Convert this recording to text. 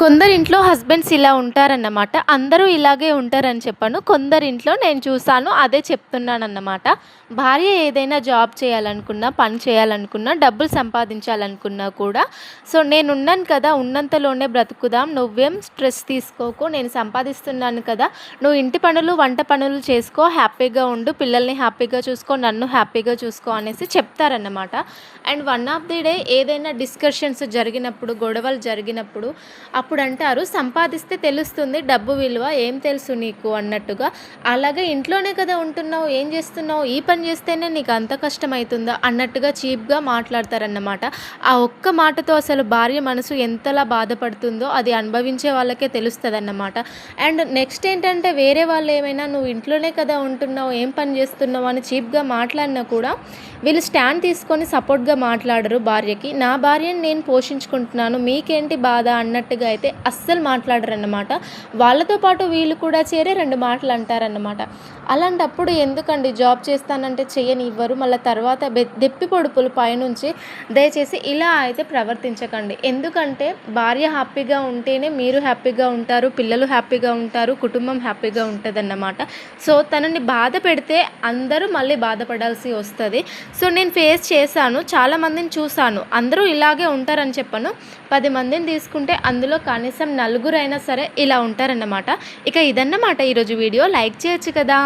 కొందరింట్లో husbands ఇలా ఉంటారన్నమాట. అందరూ ఇలాగే ఉంటారని చెప్పను. కొందరింట్లో నేను చూసాను. అదే చెప్తున్నానన్నమాట. భార్య ఏదైనా జాబ్ చేయాలనుకున్నా, పని చేయాలనుకున్నా, డబ్బులు సంపాదించాలనుకున్నా కూడా నేనున్నాను కదా! ఉన్నంతలోనే బ్రతుకుదాం. నువ్వేం స్ట్రెస్ తీసుకోకు. నేను సంపాదిస్తున్నాను కదా! నువ్వు ఇంటి పనులు, వంట పనులు చేసుకో. హ్యాపీగా ఉండు. పిల్లల్ని హ్యాపీగా చూసుకో. నన్ను హ్యాపీగా చూసుకో అనేసి చెప్తారన్నమాట. And one of the day ఏదైనా డిస్కషన్స్ జరిగినప్పుడు, గొడవలు జరిగినప్పుడు అప్పుడంటారు సంపాదిస్తే తెలుస్తుంది డబ్బు విలువ, ఏం తెలుసు నీకు అన్నట్టుగా. అలాగే ఇంట్లోనే కదా ఉంటున్నావు, ఏం చేస్తున్నావు, ఈ పని చేస్తేనే నీకు అంత కష్టమవుతుందా అన్నట్టుగా చీప్గా మాట్లాడతారన్నమాట. ఆ ఒక్క మాటతో అసలు భార్య మనసు ఎంతలా బాధపడుతుందో అది అనుభవించే వాళ్ళకే తెలుస్తుందన్నమాట. అండ్ నెక్స్ట్ ఏంటంటే వేరే వాళ్ళు ఏమైనా నువ్వు ఇంట్లోనే కదా ఉంటున్నావు, ఏం పని చేస్తున్నావు అని చీప్గా మాట్లాడినా కూడా వీళ్ళు స్టాండ్ తీసుకొని సపోర్ట్గా మాట్లాడరు భార్యకి. నా భార్యని నేను పోషించుకుంటున్నాను, మీకేంటి బాధ అన్నట్టుగా అయితే అస్సలు మాట్లాడరన్నమాట. వాళ్ళతో పాటు వీళ్ళు కూడా చేరి 2 మాటలు అంటారన్నమాట. అలాంటప్పుడు ఎందుకండి జాబ్ చేస్తానంటే చేయనివ్వరు, మళ్ళీ తర్వాత దెప్పి పొడుపులు పైనుంచి. దయచేసి ఇలా అయితే ప్రవర్తించకండి. ఎందుకంటే భార్య హ్యాపీగా ఉంటేనే మీరు హ్యాపీగా ఉంటారు, పిల్లలు హ్యాపీగా ఉంటారు, కుటుంబం హ్యాపీగా ఉంటుందన్నమాట. తనని బాధ పెడితే అందరూ మళ్ళీ బాధపడాల్సి వస్తుంది. నేను ఫేస్ చేశాను, చాలామందిని చూశాను. అందరూ ఇలాగే ఉంటారని చెప్పను. 10 మందిని తీసుకుంటే అందులో కనీసం 4 అయినా సరే ఇలా ఉంటారన్నమాట. ఇక ఇదన్నమాట ఈరోజు వీడియో. లైక్ చేయొచ్చు కదా.